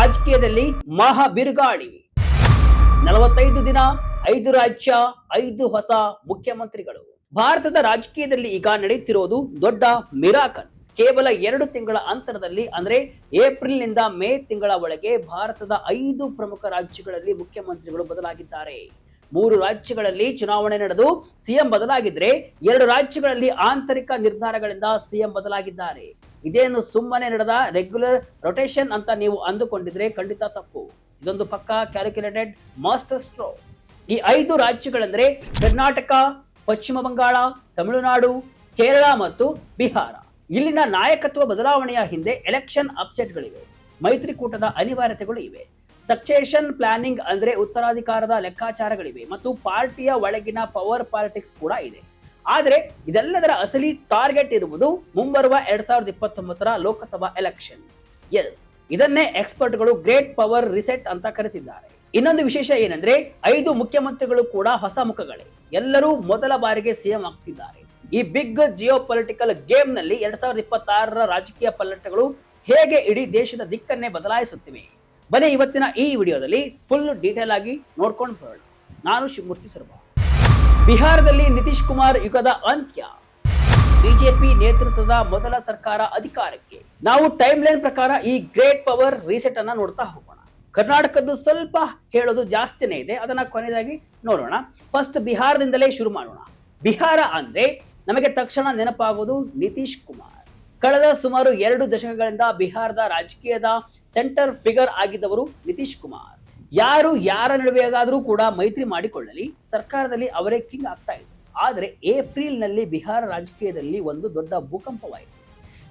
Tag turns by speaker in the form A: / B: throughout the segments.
A: ರಾಜಕೀಯದಲ್ಲಿ ಮಹಾ ಬಿರುಗಾಳಿ. 45 ದಿನ, 5 ರಾಜ್ಯ, 5 ಹೊಸ ಮುಖ್ಯಮಂತ್ರಿಗಳು. ಭಾರತದ ರಾಜಕೀಯದಲ್ಲಿ ಈಗ ನಡೆಯುತ್ತಿರುವುದು ದೊಡ್ಡ ಮಿರಾಕಲ್. ಕೇವಲ 2 ತಿಂಗಳ ಅಂತರದಲ್ಲಿ ಅಂದ್ರೆ ಏಪ್ರಿಲ್ ನಿಂದ ಮೇ ತಿಂಗಳ ಒಳಗೆ ಭಾರತದ 5 ಪ್ರಮುಖ ರಾಜ್ಯಗಳಲ್ಲಿ ಮುಖ್ಯಮಂತ್ರಿಗಳು ಬದಲಾಗಿದ್ದಾರೆ. 3 ರಾಜ್ಯಗಳಲ್ಲಿ ಚುನಾವಣೆ ನಡೆದು ಸಿಎಂ ಬದಲಾಗಿದ್ರೆ 2 ರಾಜ್ಯಗಳಲ್ಲಿ ಆಂತರಿಕ ನಿರ್ಧಾರಗಳಿಂದ ಸಿಎಂ ಬದಲಾಗಿದ್ದಾರೆ. ಇದೇನು ಸುಮ್ಮನೆ ನಡೆದ ರೆಗ್ಯುಲರ್ ರೊಟೇಷನ್ ಅಂತ ನೀವು ಅಂದುಕೊಂಡಿದ್ರೆ ಖಂಡಿತ ತಪ್ಪು. ಇದೊಂದು ಪಕ್ಕಾ ಕ್ಯಾಲ್ಕುಲೇಟೆಡ್ ಮಾಸ್ಟರ್ ಸ್ಟ್ರೋಕ್. ಈ 5 ರಾಜ್ಯಗಳೆಂದ್ರೆ ಕರ್ನಾಟಕ, ಪಶ್ಚಿಮ ಬಂಗಾಳ, ತಮಿಳುನಾಡು, ಕೇರಳ ಮತ್ತು ಬಿಹಾರ. ಇಲ್ಲಿನ ನಾಯಕತ್ವ ಬದಲಾವಣೆಯ ಹಿಂದೆ ಎಲೆಕ್ಷನ್ ಅಪ್ಸೆಟ್ಗಳಿವೆ, ಮೈತ್ರಿಕೂಟದ ಅನಿವಾರ್ಯತೆಗಳು ಇವೆ, ಸಕ್ಸೆಷನ್ ಪ್ಲಾನಿಂಗ್ ಅಂದ್ರೆ ಉತ್ತರಾಧಿಕಾರದ ಲೆಕ್ಕಾಚಾರಗಳಿವೆ ಮತ್ತು ಪಾರ್ಟಿಯ ಒಳಗಿನ ಪವರ್ ಪಾಲಿಟಿಕ್ಸ್ ಕೂಡ ಇದೆ. ಆದರೆ ಇದೆಲ್ಲದರ ಅಸಲಿ ಟಾರ್ಗೆಟ್ ಇರುವುದು ಮುಂಬರುವ 2029ರ ಲೋಕಸಭಾ ಎಲೆಕ್ಷನ್. ಎಸ್, ಇದನ್ನೇ ಎಕ್ಸ್ಪರ್ಟ್ಗಳು ಗ್ರೇಟ್ ಪವರ್ ರಿಸೆಟ್ ಅಂತ ಕರೆದಿದ್ದಾರೆ. ಇನ್ನೊಂದು ವಿಶೇಷ ಏನಂದ್ರೆ 5 ಮುಖ್ಯಮಂತ್ರಿಗಳು ಕೂಡ ಹೊಸ ಮುಖಗಳೇ. ಎಲ್ಲರೂ ಮೊದಲ ಬಾರಿಗೆ ಸಿಎಂ ಆಗ್ತಿದ್ದಾರೆ. ಈ ಬಿಗ್ ಜಿಯೋ ಪೊಲಿಟಿಕಲ್ ಗೇಮ್ ನಲ್ಲಿ 2026ರ ರಾಜಕೀಯ ಪಲ್ಲಟಗಳು ಹೇಗೆ ಇಡೀ ದೇಶದ ದಿಕ್ಕನ್ನೇ ಬದಲಾಯಿಸುತ್ತಿವೆ, ಬನ್ನಿ ಇವತ್ತಿನ ಈ ವಿಡಿಯೋದಲ್ಲಿ ಫುಲ್ ಡೀಟೇಲ್ ಆಗಿ ನೋಡ್ಕೊಂಡು ಬರೋಣ. ನಾನು ಶಿವಮೂರ್ತಿ ಸರ್ಬಾ. ಬಿಹಾರದಲ್ಲಿ ನಿತೀಶ್ ಕುಮಾರ್ ಯುಗದ ಅಂತ್ಯ, ಬಿಜೆಪಿ ನೇತೃತ್ವದ ಮೊದಲ ಸರ್ಕಾರ ಅಧಿಕಾರಕ್ಕೆ. ನಾವು ಟೈಮ್ ಲೈನ್ ಪ್ರಕಾರ ಈ ಗ್ರೇಟ್ ಪವರ್ ರೀಸೆಟ್ ಅನ್ನ ನೋಡ್ತಾ ಹೋಗೋಣ. ಕರ್ನಾಟಕದ್ದು ಸ್ವಲ್ಪ ಹೇಳೋದು ಜಾಸ್ತಿನೇ ಇದೆ, ಅದನ್ನ ಕೊನೆಯದಾಗಿ ನೋಡೋಣ. ಫಸ್ಟ್ ಬಿಹಾರದಿಂದಲೇ ಶುರು ಮಾಡೋಣ. ಬಿಹಾರ ಅಂದ್ರೆ ನಮಗೆ ತಕ್ಷಣ ನೆನಪಾಗೋದು ನಿತೀಶ್ ಕುಮಾರ್. ಕಳೆದ ಸುಮಾರು 2 ದಶಕಗಳಿಂದ ಬಿಹಾರದ ರಾಜಕೀಯದ ಸೆಂಟರ್ ಫಿಗರ್ ಆಗಿದ್ದವರು ನಿತೀಶ್ ಕುಮಾರ್. ಯಾರು ಯಾರ ನಡುವೆಯಾದರೂ ಕೂಡ ಮೈತ್ರಿ ಮಾಡಿಕೊಳ್ಳಲಿ, ಸರ್ಕಾರದಲ್ಲಿ ಅವರೇ ಕಿಂಗ್ ಆಗ್ತಾ ಇದ್ರು. ಆದರೆ ಏಪ್ರಿಲ್ ನಲ್ಲಿ ಬಿಹಾರ ರಾಜಕೀಯದಲ್ಲಿ ಒಂದು ದೊಡ್ಡ ಭೂಕಂಪವಾಯಿತು.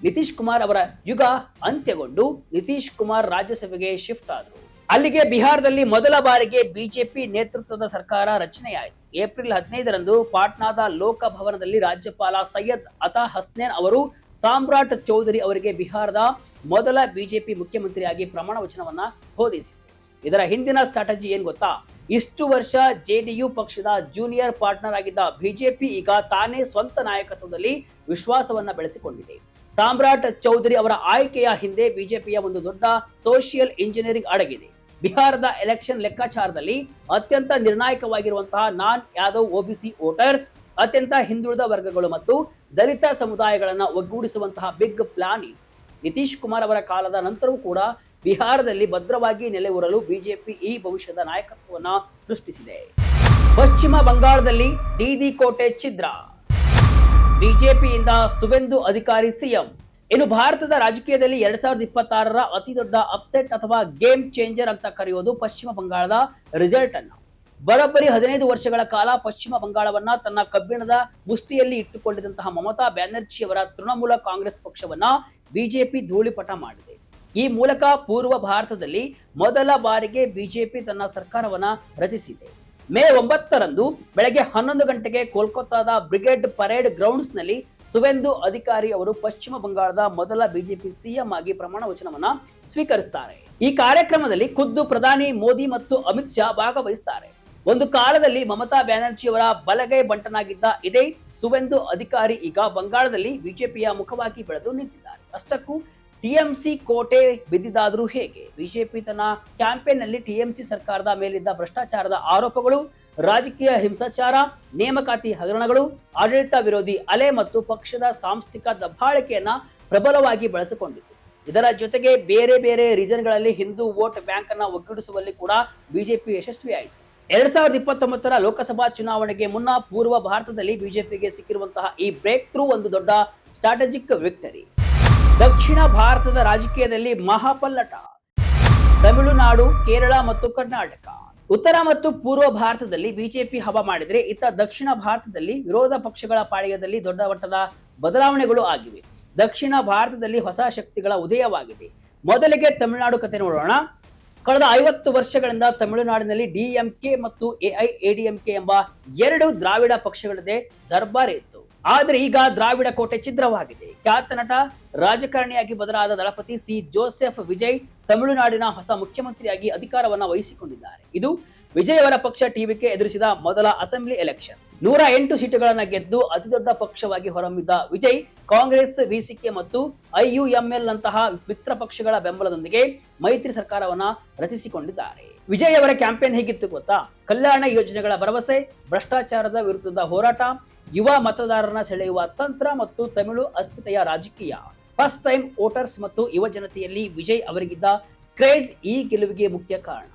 A: ನಿತೀಶ್ ಕುಮಾರ್ ಅವರ ಯುಗ ಅಂತ್ಯಗೊಂಡು ನಿತೀಶ್ ಕುಮಾರ್ ರಾಜ್ಯಸಭೆಗೆ ಶಿಫ್ಟ್ ಆದರು. ಅಲ್ಲಿಗೆ ಬಿಹಾರದಲ್ಲಿ ಮೊದಲ ಬಾರಿಗೆ ಬಿಜೆಪಿ ನೇತೃತ್ವದ ಸರ್ಕಾರ ರಚನೆಯಾಯಿತು. ಏಪ್ರಿಲ್ 15ರಂದು ಪಾಟ್ನಾದ ಲೋಕಭವನದಲ್ಲಿ ರಾಜ್ಯಪಾಲ ಸೈಯದ್ ಅತಾ ಹಸ್ನೇನ್ ಅವರು ಸಾಮ್ರಾಟ್ ಚೌಧರಿ ಅವರಿಗೆ ಬಿಹಾರದ ಮೊದಲ ಬಿಜೆಪಿ ಮುಖ್ಯಮಂತ್ರಿಯಾಗಿ ಪ್ರಮಾಣ ವಚನವನ್ನ ಬೋಧಿಸಿದರು. ಇದರ ಹಿಂದಿನ ಸ್ಟ್ರಾಟಜಿ ಏನ್ ಗೊತ್ತಾ? ಇಷ್ಟು ವರ್ಷ ಜೆಡಿಯು ಪಕ್ಷದ ಜೂನಿಯರ್ ಪಾರ್ಟ್ನರ್ ಆಗಿದ್ದ ಬಿಜೆಪಿ ಈಗ ತಾನೇ ಸ್ವಂತ ನಾಯಕತ್ವದಲ್ಲಿ ವಿಶ್ವಾಸವನ್ನ ಬೆಳೆಸಿಕೊಂಡಿದೆ. ಸಾಮ್ರಾಟ್ ಚೌಧರಿ ಅವರ ಆಯ್ಕೆಯ ಹಿಂದೆ ಬಿಜೆಪಿಯ ಒಂದು ದೊಡ್ಡ ಸೋಷಿಯಲ್ ಇಂಜಿನಿಯರಿಂಗ್ ಅಡಗಿದೆ. ಬಿಹಾರದ ಎಲೆಕ್ಷನ್ ಲೆಕ್ಕಾಚಾರದಲ್ಲಿ ಅತ್ಯಂತ ನಿರ್ಣಾಯಕವಾಗಿರುವಂತಹ ನಾನ್ ಯಾದವ್ ಒಬಿಸಿ ವೋಟರ್ಸ್, ಅತ್ಯಂತ ಹಿಂದುಳಿದ ವರ್ಗಗಳು ಮತ್ತು ದಲಿತ ಸಮುದಾಯಗಳನ್ನ ಒಗ್ಗೂಡಿಸುವಂತಹ ಬಿಗ್ ಪ್ಲಾನ್ ಇದೆ. ನಿತೀಶ್ ಕುಮಾರ್ ಅವರ ಕಾಲದ ನಂತರವೂ ಕೂಡ ಬಿಹಾರದಲ್ಲಿ ಭದ್ರವಾಗಿ ನೆಲೆಯೂರಲು ಬಿಜೆಪಿ ಈ ಭವಿಷ್ಯದ ನಾಯಕತ್ವವನ್ನ ಸೃಷ್ಟಿಸಿದೆ. ಪಶ್ಚಿಮ ಬಂಗಾಳದಲ್ಲಿ ದೀದಿ ಕೋಟೆ ಛಿದ್ರ, ಬಿಜೆಪಿಯಿಂದ ಸುವೆಂದು ಅಧಿಕಾರಿ ಸಿಎಂ. ಇನ್ನು ಭಾರತದ ರಾಜಕೀಯದಲ್ಲಿ 2026ರ ಅತಿ ದೊಡ್ಡ ಅಪ್ಸೆಟ್ ಅಥವಾ ಗೇಮ್ ಚೇಂಜರ್ ಅಂತ ಕರೆಯೋದು ಪಶ್ಚಿಮ ಬಂಗಾಳದ ರಿಸಲ್ಟ್ ಅನ್ನ. ಬರೋಬ್ಬರಿ 15 ವರ್ಷಗಳ ಕಾಲ ಪಶ್ಚಿಮ ಬಂಗಾಳವನ್ನ ತನ್ನ ಕಬ್ಬಿಣದ ಮುಷ್ಟಿಯಲ್ಲಿ ಇಟ್ಟುಕೊಂಡಿದ್ದಂತಹ ಮಮತಾ ಬ್ಯಾನರ್ಜಿ ಅವರ ತೃಣಮೂಲ ಕಾಂಗ್ರೆಸ್ ಪಕ್ಷವನ್ನ ಬಿಜೆಪಿ ಧೂಳಿಪಟ ಮಾಡಿದೆ. ಈ ಮೂಲಕ ಪೂರ್ವ ಭಾರತದಲ್ಲಿ ಮೊದಲ ಬಾರಿಗೆ ಬಿಜೆಪಿ ತನ್ನ ಸರ್ಕಾರವನ್ನ ರಚಿಸಿದೆ. ಮೇ 9ರಂದು ಬೆಳಗ್ಗೆ 11 ಗಂಟೆಗೆ ಕೋಲ್ಕತ್ತಾದ ಬ್ರಿಗೇಡ್ ಪರೇಡ್ ಗ್ರೌಂಡ್ಸ್ ನಲ್ಲಿ ಸುವೆಂದು ಅಧಿಕಾರಿ ಅವರು ಪಶ್ಚಿಮ ಬಂಗಾಳದ ಮೊದಲ ಬಿಜೆಪಿ ಸಿಎಂ ಆಗಿ ಪ್ರಮಾಣ ವಚನವನ್ನ ಸ್ವೀಕರಿಸುತ್ತಾರೆ. ಈ ಕಾರ್ಯಕ್ರಮದಲ್ಲಿ ಖುದ್ದು ಪ್ರಧಾನಿ ಮೋದಿ ಮತ್ತು ಅಮಿತ್ ಶಾ ಭಾಗವಹಿಸುತ್ತಾರೆ. ಒಂದು ಕಾಲದಲ್ಲಿ ಮಮತಾ ಬ್ಯಾನರ್ಜಿ ಅವರ ಬಲಗೈ ಬಂಟನಾಗಿದ್ದ ಇದೇ ಸುವೆಂದು ಅಧಿಕಾರಿ ಈಗ ಬಂಗಾಳದಲ್ಲಿ ಬಿಜೆಪಿಯ ಮುಖವಾಗಿ ಬೆಳೆದು ನಿಂತಿದ್ದಾರೆ. ಅಷ್ಟಕ್ಕೂ ಟಿಎಂಸಿ ಕೋಟೆ ಬಿದ್ದಿದ್ದಾದ್ರೂ ಹೇಗೆ? ಬಿಜೆಪಿ ತನ್ನ ಕ್ಯಾಂಪೇನ್ ನಲ್ಲಿ ಟಿಎಂಸಿ ಸರ್ಕಾರದ ಮೇಲಿದ್ದ ಭ್ರಷ್ಟಾಚಾರದ ಆರೋಪಗಳು, ರಾಜಕೀಯ ಹಿಂಸಾಚಾರ, ನೇಮಕಾತಿ ಹಗರಣಗಳು, ಆಡಳಿತ ವಿರೋಧಿ ಅಲೆ ಮತ್ತು ಪಕ್ಷದ ಸಾಂಸ್ಥಿಕ ದಬ್ಬಾಳಿಕೆಯನ್ನ ಪ್ರಬಲವಾಗಿ ಬಳಸಿಕೊಂಡಿತ್ತು. ಇದರ ಜೊತೆಗೆ ಬೇರೆ ಬೇರೆ ರೀಜನ್ಗಳಲ್ಲಿ ಹಿಂದೂ ವೋಟ್ ಬ್ಯಾಂಕ್ ಅನ್ನ ಒಗ್ಗೂಡಿಸುವಲ್ಲಿ ಕೂಡ ಬಿಜೆಪಿ ಯಶಸ್ವಿಯಾಯಿತು. 2029ರ ಲೋಕಸಭಾ ಚುನಾವಣೆಗೆ ಮುನ್ನ ಪೂರ್ವ ಭಾರತದಲ್ಲಿ ಬಿಜೆಪಿಗೆ ಸಿಕ್ಕಿರುವಂತಹ ಈ ಬ್ರೇಕ್ ಥ್ರೂ ಒಂದು ದೊಡ್ಡ ಸ್ಟ್ರಾಟಜಿಕ್ ವಿಕ್ಟರಿ. ದಕ್ಷಿಣ ಭಾರತದ ರಾಜಕೀಯದಲ್ಲಿ ಮಹಾಪಲ್ಲಟ, ತಮಿಳುನಾಡು, ಕೇರಳ ಮತ್ತು ಕರ್ನಾಟಕ. ಉತ್ತರ ಮತ್ತು ಪೂರ್ವ ಭಾರತದಲ್ಲಿ ಬಿಜೆಪಿ ಹವಾ ಮಾಡಿದ್ರೆ ಇತ್ತ ದಕ್ಷಿಣ ಭಾರತದಲ್ಲಿ ವಿರೋಧ ಪಕ್ಷಗಳ ಪಾಳ್ಯದಲ್ಲಿ ದೊಡ್ಡ ಮಟ್ಟದ ಬದಲಾವಣೆಗಳು ಆಗಿವೆ. ದಕ್ಷಿಣ ಭಾರತದಲ್ಲಿ ಹೊಸ ಶಕ್ತಿಗಳ ಉದಯವಾಗಿದೆ. ಮೊದಲಿಗೆ ತಮಿಳುನಾಡು ಕತೆ ನೋಡೋಣ. ಕಳೆದ 50 ವರ್ಷಗಳಿಂದ ತಮಿಳುನಾಡಿನಲ್ಲಿ ಡಿಎಂಕೆ ಮತ್ತು ಎಐಎಡಿಎಂಕೆ ಎಂಬ 2 ದ್ರಾವಿಡ ಪಕ್ಷಗಳದೇ ದರ್ಬಾರ್ ಇತ್ತು. ಆದ್ರೆ ಈಗ ದ್ರಾವಿಡ ಕೋಟೆ ಛಿದ್ರವಾಗಿದೆ. ಖ್ಯಾತ ನಟ, ರಾಜಕಾರಣಿಯಾಗಿ ಬದಲಾದ ದಳಪತಿ ಸಿ ಜೋಸೆಫ್ ವಿಜಯ್ ತಮಿಳುನಾಡಿನ ಹೊಸ ಮುಖ್ಯಮಂತ್ರಿಯಾಗಿ ಅಧಿಕಾರವನ್ನ ವಹಿಸಿಕೊಂಡಿದ್ದಾರೆ. ಇದು ವಿಜಯ್ ಅವರ ಪಕ್ಷ ಟಿವಿಕೆ ಎದುರಿಸಿದ ಮೊದಲ ಅಸೆಂಬ್ಲಿ ಎಲೆಕ್ಷನ್ 108 ಸೀಟುಗಳನ್ನು ಗೆದ್ದು ಅತಿದೊಡ್ಡ ಪಕ್ಷವಾಗಿ ಹೊರಹೊಮ್ಮಿದ್ದ ವಿಜಯ್ ಕಾಂಗ್ರೆಸ್, ವಿಸಿಕೆ ಮತ್ತು ಐಯುಎಂಎಲ್ ನಂತಹ ಮಿತ್ರ ಪಕ್ಷಗಳ ಬೆಂಬಲದೊಂದಿಗೆ ಮೈತ್ರಿ ಸರ್ಕಾರವನ್ನ ರಚಿಸಿಕೊಂಡಿದ್ದಾರೆ. ವಿಜಯ್ ಅವರ ಕ್ಯಾಂಪೇನ್ ಹೇಗಿತ್ತು ಗೊತ್ತಾ? ಕಲ್ಯಾಣ ಯೋಜನೆಗಳ ಭರವಸೆ, ಭ್ರಷ್ಟಾಚಾರದ ವಿರುದ್ಧದ ಹೋರಾಟ, ಯುವ ಮತದಾರರನ್ನ ಸೆಳೆಯುವ ತಂತ್ರ ಮತ್ತು ತಮಿಳು ಅಸ್ಮಿತೆಯ ರಾಜಕೀಯ. ಫಸ್ಟ್ ಟೈಮ್ ವೋಟರ್ಸ್ ಮತ್ತು ಯುವ ಜನತೆಯಲ್ಲಿ ವಿಜಯ್ ಅವರಿಗಿದ್ದ ಕ್ರೇಜ್ ಈ ಗೆಲುವಿಗೆ ಮುಖ್ಯ ಕಾರಣ.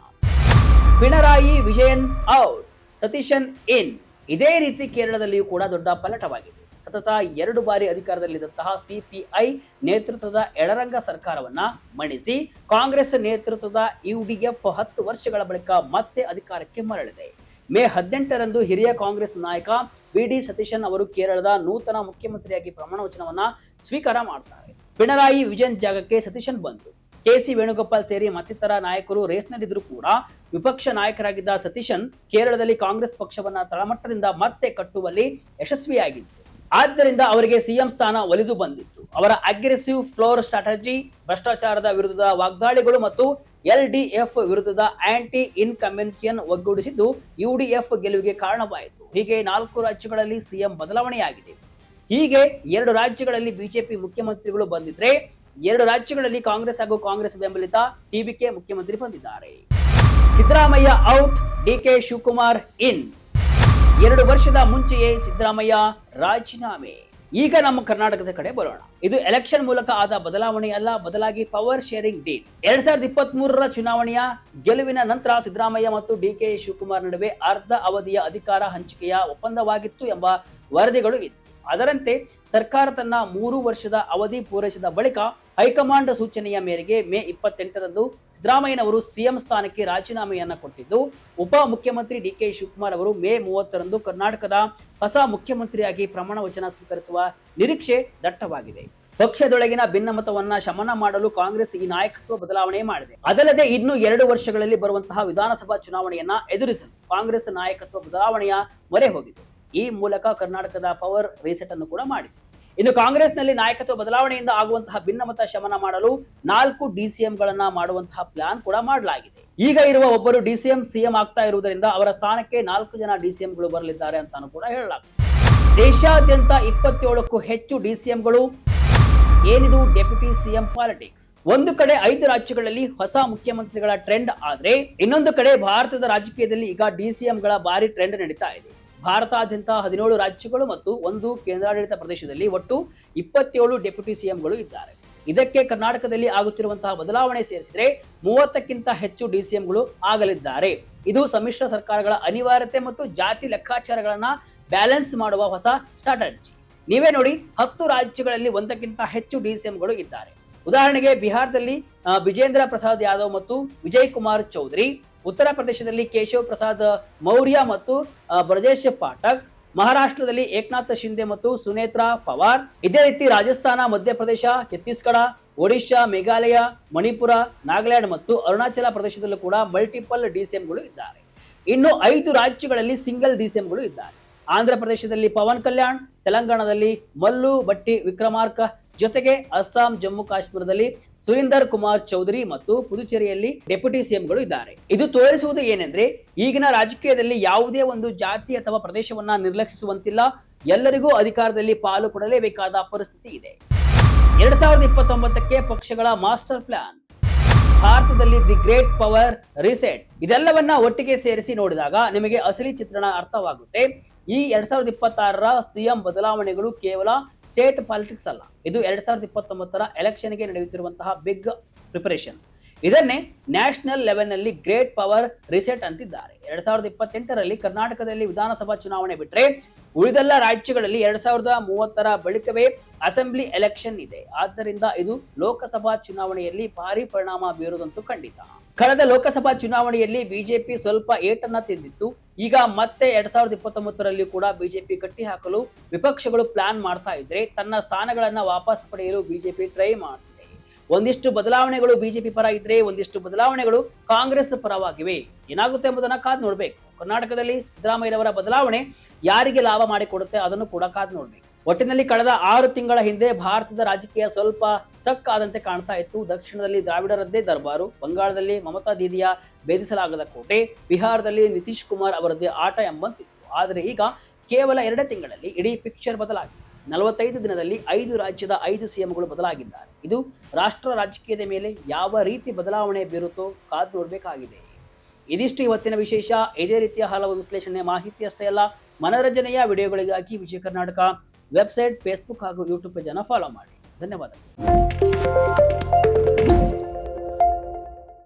A: ಪಿಣರಾಯಿ ವಿಜಯನ್ ಔಟ್, ಸತೀಶನ್ ಇನ್. ಇದೇ ರೀತಿ ಕೇರಳದಲ್ಲಿಯೂ ಕೂಡ ದೊಡ್ಡ ಪಲಟವಾಗಿದೆ. ಸತತ 2 ಬಾರಿ ಅಧಿಕಾರದಲ್ಲಿದ್ದಂತಹ ಸಿಪಿಐ ನೇತೃತ್ವದ ಎಡರಂಗ ಸರ್ಕಾರವನ್ನ ಮಣಿಸಿ ಕಾಂಗ್ರೆಸ್ ನೇತೃತ್ವದ ಯುಡಿಎಫ್ 10 ವರ್ಷಗಳ ಬಳಿಕ ಮತ್ತೆ ಅಧಿಕಾರಕ್ಕೆ ಮರಳಿದೆ. ಮೇ 18ರಂದು ಹಿರಿಯ ಕಾಂಗ್ರೆಸ್ ನಾಯಕ ವಿ.ಡಿ. ಸತೀಶನ್ ಅವರು ಕೇರಳದ ನೂತನ ಮುಖ್ಯಮಂತ್ರಿಯಾಗಿ ಪ್ರಮಾಣ ವಚನವನ್ನ ಸ್ವೀಕಾರ ಮಾಡ್ತಾರೆ. ಪಿಣರಾಯಿ ವಿಜಯನ್ ಜಾಗಕ್ಕೆ ಸತೀಶನ್ ಬಂದರು. ಕೆ.ಸಿ. ವೇಣುಗೋಪಾಲ್ ಸೇರಿ ಮತ್ತಿತರ ನಾಯಕರು ರೇಸ್ನಲ್ಲಿದ್ದರೂ ಕೂಡ ವಿಪಕ್ಷ ನಾಯಕರಾಗಿದ್ದ ಸತೀಶನ್ ಕೇರಳದಲ್ಲಿ ಕಾಂಗ್ರೆಸ್ ಪಕ್ಷವನ್ನ ತಳಮಟ್ಟದಿಂದ ಮತ್ತೆ ಕಟ್ಟುವಲ್ಲಿ ಯಶಸ್ವಿಯಾಗಿತ್ತು. ಆದ್ದರಿಂದ ಅವರಿಗೆ ಸಿಎಂ ಸ್ಥಾನ ಒಲಿದು ಬಂದಿತ್ತು. ಅವರ ಅಗ್ರೆಸಿವ್ ಫ್ಲೋರ್ ಸ್ಟ್ರಾಟಜಿ, ಭ್ರಷ್ಟಾಚಾರದ ವಿರುದ್ಧದ ವಾಗ್ದಾಳಿಗಳು ಮತ್ತು ಎಲ್ಡಿಎಫ್ ವಿರುದ್ಧದ ಆಂಟಿ ಇನ್ಕಂಬೆನ್ಸಿಯನ್ ಒಗ್ಗೂಡಿಸಿದ್ದು ಯುಡಿಎಫ್ ಗೆಲುವಿಗೆ ಕಾರಣವಾಯಿತು. ಹೀಗೆ 4 ರಾಜ್ಯಗಳಲ್ಲಿ ಸಿಎಂ ಬದಲಾವಣೆಯಾಗಿದೆ. ಹೀಗೆ 2 ರಾಜ್ಯಗಳಲ್ಲಿ ಬಿಜೆಪಿ ಮುಖ್ಯಮಂತ್ರಿಗಳು ಬಂದಿದ್ರೆ 2 ರಾಜ್ಯಗಳಲ್ಲಿ ಕಾಂಗ್ರೆಸ್ ಹಾಗೂ ಕಾಂಗ್ರೆಸ್ ಬೆಂಬಲಿತ ಟಿವಿಕೆ ಮುಖ್ಯಮಂತ್ರಿ ಬಂದಿದ್ದಾರೆ. ಸಿದ್ದರಾಮಯ್ಯ ಔಟ್, ಡಿಕೆ ಶಿವಕುಮಾರ್ ಇನ್. 2 ವರ್ಷದ ಮುಂಚೆಯೇ ಸಿದ್ದರಾಮಯ್ಯ ರಾಜೀನಾಮೆ. ಈಗ ನಮ್ಮ ಕರ್ನಾಟಕದ ಕಡೆ ಬರೋಣ. ಇದು ಎಲೆಕ್ಷನ್ ಮೂಲಕ ಆದ ಬದಲಾವಣೆ ಅಲ್ಲ, ಬದಲಾಗಿ ಪವರ್ ಶೇರಿಂಗ್ ಡೀಲ್. 2023ರ ಚುನಾವಣೆಯ ಗೆಲುವಿನ ನಂತರ ಸಿದ್ದರಾಮಯ್ಯ ಮತ್ತು ಡಿಕೆ ಶಿವಕುಮಾರ್ ನಡುವೆ ಅರ್ಧ ಅವಧಿಯ ಅಧಿಕಾರ ಹಂಚಿಕೆಯ ಒಪ್ಪಂದವಾಗಿತ್ತು ಎಂಬ ವರದಿಗಳು ಇತ್ತು. ಅದರಂತೆ ಸರ್ಕಾರ ತನ್ನ 3 ವರ್ಷದ ಅವಧಿ ಪೂರೈಸಿದ ಬಳಿಕ ಹೈಕಮಾಂಡ್ ಸೂಚನೆಯ ಮೇರೆಗೆ ಮೇ 28ರಂದು ಸಿದ್ದರಾಮಯ್ಯನವರು ಸಿಎಂ ಸ್ಥಾನಕ್ಕೆ ರಾಜೀನಾಮೆಯನ್ನ ಕೊಟ್ಟಿದ್ದು, ಉಪ ಮುಖ್ಯಮಂತ್ರಿ ಡಿಕೆ ಶಿವಕುಮಾರ್ ಅವರು ಮೇ 30ರಂದು ಕರ್ನಾಟಕದ ಹೊಸ ಮುಖ್ಯಮಂತ್ರಿಯಾಗಿ ಪ್ರಮಾಣ ವಚನ ಸ್ವೀಕರಿಸುವ ನಿರೀಕ್ಷೆ ದಟ್ಟವಾಗಿದೆ. ಪಕ್ಷದೊಳಗಿನ ಭಿನ್ನಮತವನ್ನ ಶಮನ ಮಾಡಲು ಕಾಂಗ್ರೆಸ್ ಈ ನಾಯಕತ್ವ ಬದಲಾವಣೆ ಮಾಡಿದೆ. ಅದಲ್ಲದೆ ಇನ್ನು 2 ವರ್ಷಗಳಲ್ಲಿ ಬರುವಂತಹ ವಿಧಾನಸಭಾ ಚುನಾವಣೆಯನ್ನ ಎದುರಿಸಲು ಕಾಂಗ್ರೆಸ್ ನಾಯಕತ್ವ ಬದಲಾವಣೆಯ ಮೊರೆ ಹೋಗಿದೆ. ಈ ಮೂಲಕ ಕರ್ನಾಟಕದ ಪವರ್ ರೀಸೆಟ್ ಅನ್ನು ಕೂಡ ಮಾಡಿದೆ. ಇನ್ನು ಕಾಂಗ್ರೆಸ್ನಲ್ಲಿ ನಾಯಕತ್ವ ಬದಲಾವಣೆಯಿಂದ ಆಗುವಂತಹ ಭಿನ್ನಮತ ಶಮನ ಮಾಡಲು 4 ಡಿಸಿಎಂಗಳನ್ನ ಮಾಡುವಂತಹ ಪ್ಲಾನ್ ಕೂಡ ಮಾಡಲಾಗಿದೆ. ಈಗ ಇರುವ ಒಬ್ಬರು ಡಿಸಿಎಂ ಸಿಎಂ ಆಗ್ತಾ ಇರುವುದರಿಂದ ಅವರ ಸ್ಥಾನಕ್ಕೆ 4 ಜನ ಡಿಸಿಎಂಗಳು ಬರಲಿದ್ದಾರೆ ಅಂತಾನು ಕೂಡ ಹೇಳಲಾಗಿದೆ. ದೇಶಾದ್ಯಂತ 27ಕ್ಕೂ ಹೆಚ್ಚು ಡಿಸಿಎಂಗಳು. ಏನಿದು ಡೆಪ್ಯೂಟಿ ಸಿಎಂ ಪಾಲಿಟಿಕ್ಸ್? ಒಂದು ಕಡೆ 5 ರಾಜ್ಯಗಳಲ್ಲಿ ಹೊಸ ಮುಖ್ಯಮಂತ್ರಿಗಳ ಟ್ರೆಂಡ್ ಆದ್ರೆ, ಇನ್ನೊಂದು ಕಡೆ ಭಾರತದ ರಾಜಕೀಯದಲ್ಲಿ ಈಗ ಡಿಸಿಎಂಗಳ ಭಾರಿ ಟ್ರೆಂಡ್ ನಡೀತಾ ಇದೆ. ಭಾರತಾದ್ಯಂತ 17 ರಾಜ್ಯಗಳು ಮತ್ತು 1 ಕೇಂದ್ರಾಡಳಿತ ಪ್ರದೇಶದಲ್ಲಿ ಒಟ್ಟು 27 ಡೆಪ್ಯೂಟಿ ಸಿಎಂಗಳು ಇದ್ದಾರೆ. ಇದಕ್ಕೆ ಕರ್ನಾಟಕದಲ್ಲಿ ಆಗುತ್ತಿರುವಂತಹ ಬದಲಾವಣೆ ಸೇರಿಸಿದ್ರೆ 30ಕ್ಕಿಂತ ಹೆಚ್ಚು ಡಿಸಿಎಂಗಳು ಆಗಲಿದ್ದಾರೆ. ಇದು ಸಮ್ಮಿಶ್ರ ಸರ್ಕಾರಗಳ ಅನಿವಾರ್ಯತೆ ಮತ್ತು ಜಾತಿ ಲೆಕ್ಕಾಚಾರಗಳನ್ನ ಬ್ಯಾಲೆನ್ಸ್ ಮಾಡುವ ಹೊಸ ಸ್ಟ್ರಾಟಜಿ. ನೀವೇ ನೋಡಿ, 10 ರಾಜ್ಯಗಳಲ್ಲಿ 1ಕ್ಕಿಂತ ಹೆಚ್ಚು ಡಿಸಿಎಂಗಳು ಇದ್ದಾರೆ. ಉದಾಹರಣೆಗೆ ಬಿಹಾರದಲ್ಲಿ ವಿಜೇಂದ್ರ ಪ್ರಸಾದ್ ಯಾದವ್ ಮತ್ತು ವಿಜಯ್ ಕುಮಾರ್ ಚೌಧರಿ, ಉತ್ತರ ಪ್ರದೇಶದಲ್ಲಿ ಕೇಶವ್ ಪ್ರಸಾದ್ ಮೌರ್ಯ ಮತ್ತು ಬ್ರಜೇಶ್ ಪಾಠಕ್, ಮಹಾರಾಷ್ಟ್ರದಲ್ಲಿ ಏಕನಾಥ್ ಶಿಂದೆ ಮತ್ತು ಸುನೇತ್ರಾ ಪವಾರ್. ಇದೇ ರೀತಿ ರಾಜಸ್ಥಾನ, ಮಧ್ಯಪ್ರದೇಶ, ಛತ್ತೀಸ್ಗಢ, ಒಡಿಶಾ, ಮೇಘಾಲಯ, ಮಣಿಪುರ, ನಾಗಾಲ್ಯಾಂಡ್ ಮತ್ತು ಅರುಣಾಚಲ ಪ್ರದೇಶದಲ್ಲೂ ಕೂಡ ಮಲ್ಟಿಪಲ್ ಡಿಸಿಎಂಗಳು ಇದ್ದಾರೆ. ಇನ್ನು 5 ರಾಜ್ಯಗಳಲ್ಲಿ ಸಿಂಗಲ್ ಡಿಸಿಎಂಗಳು ಇದ್ದಾರೆ. ಆಂಧ್ರ ಪ್ರದೇಶದಲ್ಲಿ ಪವನ್ ಕಲ್ಯಾಣ್, ತೆಲಂಗಾಣದಲ್ಲಿ ಮಲ್ಲು ಭಟ್ಟಿ ವಿಕ್ರಮಾರ್ಕ, ಜೊತೆಗೆ ಅಸ್ಸಾಂ, ಜಮ್ಮು ಕಾಶ್ಮೀರದಲ್ಲಿ ಸುರೀಂದರ್ ಕುಮಾರ್ ಚೌಧರಿ ಮತ್ತು ಪುದುಚೇರಿಯಲ್ಲಿ ಡೆಪ್ಯೂಟಿ ಸಿಎಂಗಳು ಇದ್ದಾರೆ. ಇದು ತೋರಿಸುವುದು ಏನೆಂದ್ರೆ, ಈಗಿನ ರಾಜಕೀಯದಲ್ಲಿ ಯಾವುದೇ ಒಂದು ಜಾತಿ ಅಥವಾ ಪ್ರದೇಶವನ್ನ ನಿರ್ಲಕ್ಷಿಸುವಂತಿಲ್ಲ. ಎಲ್ಲರಿಗೂ ಅಧಿಕಾರದಲ್ಲಿ ಪಾಲು ಕೊಡಲೇಬೇಕಾದ ಪರಿಸ್ಥಿತಿ ಇದೆ. 2029ಕ್ಕೆ ಪಕ್ಷಗಳ ಮಾಸ್ಟರ್ ಪ್ಲಾನ್, ಭಾರತದಲ್ಲಿ ದಿ ಗ್ರೇಟ್ ಪವರ್ ರಿಸೆಟ್. ಇದೆಲ್ಲವನ್ನ ಒಟ್ಟಿಗೆ ಸೇರಿಸಿ ನೋಡಿದಾಗ ನಿಮಗೆ ಅಸಲಿ ಚಿತ್ರಣ ಅರ್ಥವಾಗುತ್ತೆ. ಈ 2026ರ ಸಿಎಂ ಬದಲಾವಣೆಗಳು ಕೇವಲ ಸ್ಟೇಟ್ ಪಾಲಿಟಿಕ್ಸ್ ಅಲ್ಲ, ಇದು 2029ರ ಎಲೆಕ್ಷನ್ಗೆ ನಡೆಯುತ್ತಿರುವಂತಹ ಬಿಗ್ ಪ್ರಿಪರೇಷನ್. ಇದನ್ನೇ ನ್ಯಾಷನಲ್ ಲೆವೆಲ್ನಲ್ಲಿ ಗ್ರೇಟ್ ಪವರ್ ರಿಸೆಟ್ ಅಂತಿದ್ದಾರೆ. 2028ರಲ್ಲಿ ಕರ್ನಾಟಕದಲ್ಲಿ ವಿಧಾನಸಭಾ ಚುನಾವಣೆ ಬಿಟ್ಟರೆ ಉಳಿದೆಲ್ಲ ರಾಜ್ಯಗಳಲ್ಲಿ 2030ರ ಬಳಿಕವೇ ಅಸೆಂಬ್ಲಿ ಎಲೆಕ್ಷನ್ ಇದೆ. ಆದ್ದರಿಂದ ಇದು ಲೋಕಸಭಾ ಚುನಾವಣೆಯಲ್ಲಿ ಭಾರಿ ಪರಿಣಾಮ ಬೀರುವುದಂತೂ ಖಂಡಿತ. ಕಳೆದ ಲೋಕಸಭಾ ಚುನಾವಣೆಯಲ್ಲಿ ಬಿಜೆಪಿ ಸ್ವಲ್ಪ ಏಟನ್ನ ತಿಂದಿತ್ತು. ಈಗ ಮತ್ತೆ 2029ರಲ್ಲಿ ಕೂಡ ಬಿಜೆಪಿ ಕಟ್ಟಿ ಹಾಕಲು ವಿಪಕ್ಷಗಳು ಪ್ಲಾನ್ ಮಾಡ್ತಾ ಇದ್ರೆ, ತನ್ನ ಸ್ಥಾನಗಳನ್ನ ವಾಪಸ್ ಪಡೆಯಲು ಬಿಜೆಪಿ ಟ್ರೈ ಮಾಡ್ತಿದೆ. ಒಂದಿಷ್ಟು ಬದಲಾವಣೆಗಳು ಬಿಜೆಪಿ ಪರ ಇದ್ರೆ, ಒಂದಿಷ್ಟು ಬದಲಾವಣೆಗಳು ಕಾಂಗ್ರೆಸ್ ಪರವಾಗಿವೆ. ಏನಾಗುತ್ತೆ ಎಂಬುದನ್ನ ಕಾದು ನೋಡ್ಬೇಕು. ಕರ್ನಾಟಕದಲ್ಲಿ ಸಿದ್ದರಾಮಯ್ಯನವರ ಬದಲಾವಣೆ ಯಾರಿಗೆ ಲಾಭ ಮಾಡಿಕೊಡುತ್ತೆ ಅದನ್ನು ಕೂಡ ಕಾದು ನೋಡ್ಬೇಕು. ಒಟ್ಟಿನಲ್ಲಿ ಕಳೆದ 6 ತಿಂಗಳ ಹಿಂದೆ ಭಾರತದ ರಾಜಕೀಯ ಸ್ವಲ್ಪ ಸ್ಟಕ್ ಆದಂತೆ ಕಾಣ್ತಾ ಇತ್ತು. ದಕ್ಷಿಣದಲ್ಲಿ ದ್ರಾವಿಡರದ್ದೇ ದರ್ಬಾರು, ಬಂಗಾಳದಲ್ಲಿ ಮಮತಾ ದೀದಿಯ ಭೇದಿಸಲಾಗದ ಕೋಟೆ, ಬಿಹಾರದಲ್ಲಿ ನಿತೀಶ್ ಕುಮಾರ್ ಅವರದ್ದೇ ಆಟ ಎಂಬಂತಿತ್ತು. ಆದರೆ ಈಗ ಕೇವಲ 2 ತಿಂಗಳಲ್ಲಿ ಇಡೀ ಪಿಕ್ಚರ್ ಬದಲಾಗಿದೆ. 45 ದಿನದಲ್ಲಿ 5 ರಾಜ್ಯದ 5 ಸಿಎಂಗಳು ಬದಲಾಗಿದ್ದಾರೆ. ಇದು ರಾಷ್ಟ್ರ ರಾಜಕೀಯದ ಮೇಲೆ ಯಾವ ರೀತಿ ಬದಲಾವಣೆ ಬೀರುತ್ತೋ ಕಾದು ನೋಡಬೇಕಾಗಿದೆ. ಇದಿಷ್ಟು ಇವತ್ತಿನ ವಿಶೇಷ. ಇದೇ ರೀತಿಯ ಹಲವು ವಿಶ್ಲೇಷಣೆ ಮಾಹಿತಿ ಅಷ್ಟೇ ಅಲ್ಲ, ಮನೋರಂಜನೆಯ ವಿಡಿಯೋಗಳಿಗಾಗಿ ವಿಜಯ ಕರ್ನಾಟಕ ವೆಬ್ಸೈಟ್, ಫೇಸ್ಬುಕ್ ಹಾಗೂ ಯೂಟ್ಯೂಬ್ ಪೇಜ್ ಅನ್ನು ಫಾಲೋ ಮಾಡಿ. ಧನ್ಯವಾದಗಳು.